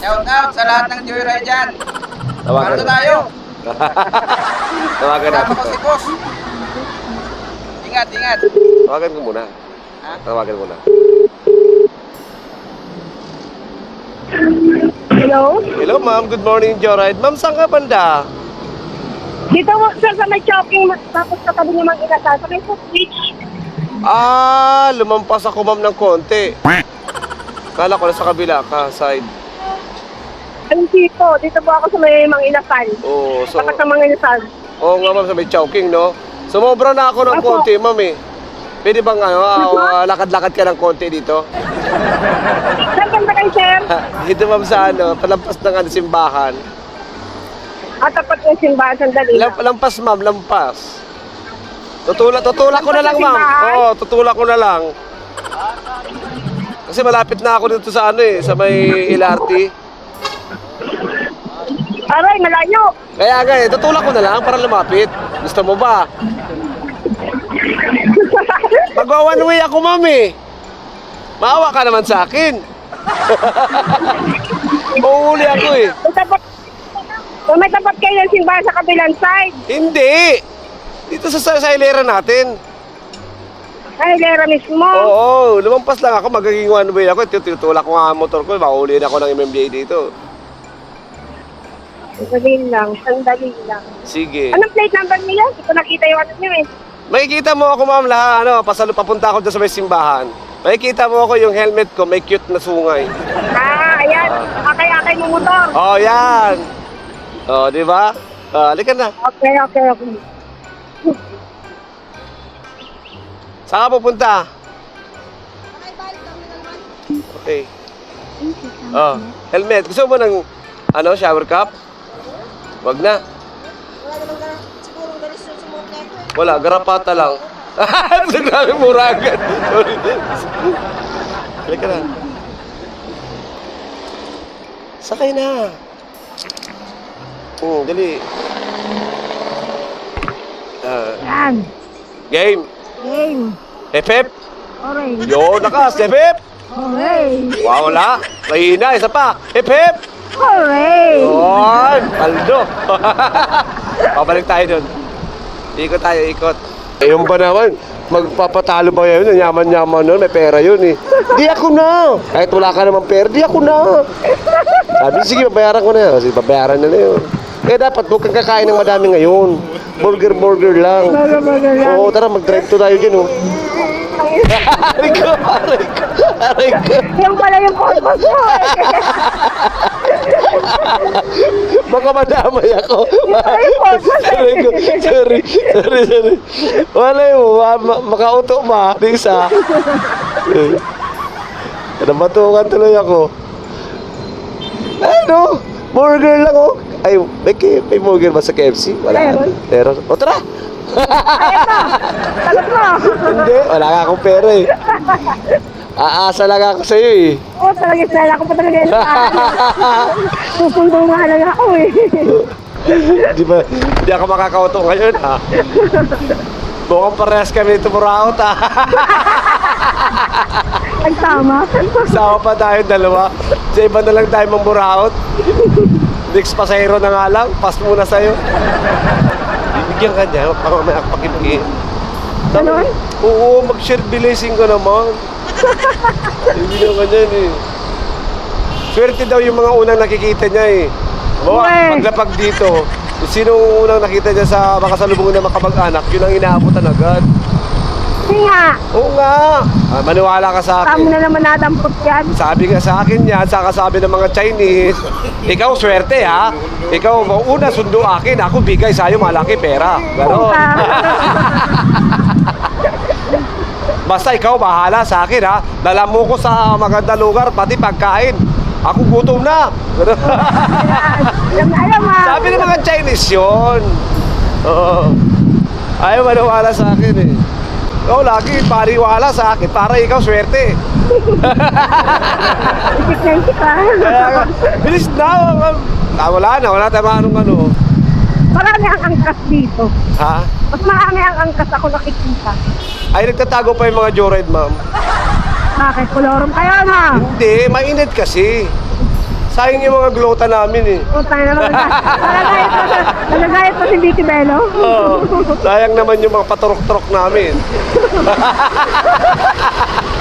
Shout out sa lahat ng Joyride dyan. Tawagan Ano tayo? Tawagan natin Kasama ko to. si boss. Ingat, ingat. Tawagan ko muna. Ha? Tawagan muna. Hello? Hello ma'am, good morning Joyride. Ma'am, saan ka banda? Dito mo, sir, sa may shopping, tapos katabi niyo mang inasal, sa may footbridge. Lumampas ako ma'am ng konti. Kala ko na sa kabila ka, side. Ayun dito po ako sa may mang inasal. Oo, so... Tapat ng mga inasal. Oo nga ma'am, sa may Chowking, no? Sumobra na ako ng Opo. konti, ma'am eh. Pwede bang lakad-lakad ka ng konti dito? Sir, ganda kayo, sir. Dito ma'am sa palampas ng simbahan. Tapat yung simbahan, sandali lang. Lampas ma'am, lampas. Tutulak ko na lang ma'am. Simbahan? Oo, tutulak ko na lang. Kasi malapit na ako dito sa sa may LRT. Aray, malayo. Kaya nga tutulak ko na lang para lumapit. Gusto mo ba? Magwa one way ako ma'am eh. Maawa ka naman sa akin. Uuuli ako eh. May tapat kayo ng simbahan sa kabilang side. Hindi. Dito sa hilera natin. Ay, lera mismo. Oo, lumampas lang ako. Magiging one way ako. Tinutulak ko nga ang motor ko. Mauli na ako ng MMDA dito. Sandali lang. Sige. Anong plate number niya? Hindi ko nakita yung ano niyo eh. Makikita mo ako ma'am papunta ako dyan sa may simbahan. Makikita mo ako yung helmet ko, may cute na sungay. Ayan. Akay-akay mo motor. Oh, yan. Oh, di ba? Halika na. Okay. Saan ka pupunta? Okay. Oh, helmet. Gusto mo ng shower cap? Wag na. Wala, garapata lang. Grabe, mura agad. Sorry. Halika na. Sakay na. Dali. Yan. Game. Game. Efep. Orange. Yo, nakas. Efep. Orange. Wow, wala. Mahina. Isa pa. Efep. Orange. Yun. Paldo. Pabalik tayo dun. Ikot tayo, ikot. Yung ba naman? Magpapatalo ba yun? Yaman-yaman nun. May pera yun eh. Di ako na. Kahit wala ka naman pera, di ako na. Sabi, sige, babayaran ko na. Sige, babayaran na yun. Kaya dapat huwag kang kakain ng madami ngayon. Burger lang. Burger lang. Oo, tara, mag-drive to tayo dyan, oh. Aray ko. Yung pala yung purpose mo eh. Baka madamay ako. Ay, purpose eh. Aray ko. Sorry. Wala yun, makauto ma. Isa. Nabatungan tuloy ako. Ano? Burger lang, oh. Ay, may burger ba sa KFC? Wala. Meron. O, tara. Sagot mo. Hindi, wala ka akong pera eh. Aasa lang ako sa'yo eh. Oo, talaga sila ko pa talaga yun. Pupuntong mahalaga ako eh. Di ako makakauto ngayon ha. Mukhang parehas kami tumuraot ha. Ang tama. Sama pa tayo dalawa. Sa iba na lang tayo mamuraot. Next pasahero na nga lang. Pass muna sa'yo. Bibigyan ka niya. May pakibigyan. Ganon? Oo, mag-share blessing ka naman. Bibigyan ka niyan eh. Swerte daw yung mga unang nakikita niya eh. Bawa, paglapag dito, kung sino unang nakita niya sa makasalubong na makamag-anak, yun ang inaabutan agad. Hindi nga. Oo nga. Maniwala ka sa Kamo akin. na naman nadampot yan. Sabi nga sa akin yan, saka sabi ng mga Chinese, ikaw swerte ha. Ikaw, una sundo akin, ako bigay sa'yo malaki pera. Ganon. Basta ikaw bahala sa akin ha. Dala mo ko sa maganda lugar, pati pagkain. Ako gutom na. Alam ha. Sabi ng mga Chinese yun. Oo. Ayaw maniwala sa akin eh. Ikaw lagi pariwala sa akin para ikaw swerte. Isik ka. Kaya nga, bilis na. Wala tayong ano. Marami ang angkas dito. Ha? Mas marami ang angkas ako nakikita. Ay, nagtatago pa yung mga joyride, ma'am. Bakit? Kolorum kayo na. Hindi, mainit kasi. Sayang yung mga glota namin eh. Utang na naman. Nagagayat pa si Vicky Bello. Oo. Sayang naman yung mga paturok-turok namin.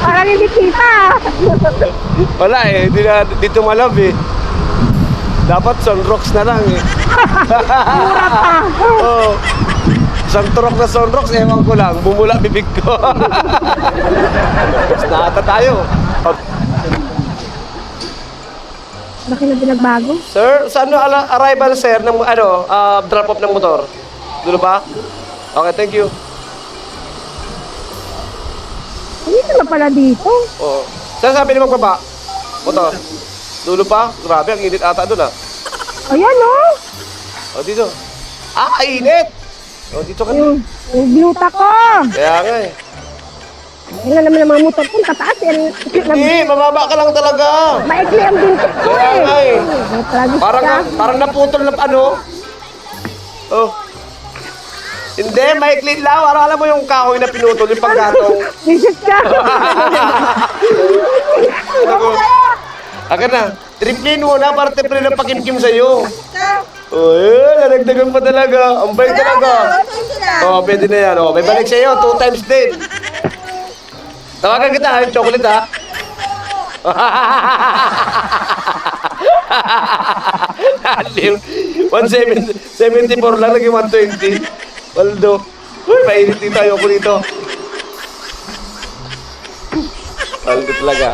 Parang hindi kita. Wala eh, dito malab eh. Dapat sunrocks na lang eh. Mura pa. Oo. Isang turok na sunrocks, ewan ko lang, bumula bibig ko. Tapos na ata tayo. Laki na pinagbago. Sir, saan no arrival sir ng drop off ng motor? Dulo pa? Okay, thank you. Dito na pala dito. Oo. Saan sabi ni magbaba? Motor. Dulo pa? Grabe, ang init ata doon ah. Ayan oh. O, dito. Ah, init! O, dito ka na. Yung binuta ko. Kaya nga eh. Yan naman ang mga motor ko. Kataas. Hindi, mababa ka lang talaga. Maikli ang bintik ko Kaya nga eh. Tragis Parang naputol na ano. Oh. Hindi, maikli lang. Alam mo yung kahoy na pinutol, yung panggatong. Bisit ka. Akin na. Triplin mo na para triplin na pakimkim sa'yo. Oh, nadagdagan pa talaga. Ang bait talaga. Oh, pwede na yan. Oh, may balik sa'yo. 2 times din. Tawagan kita, yung chocolate ha. Alim. 174 lang, naging 120. Waldo. Uy, mainit dito. Ayoko dito. Waldo talaga.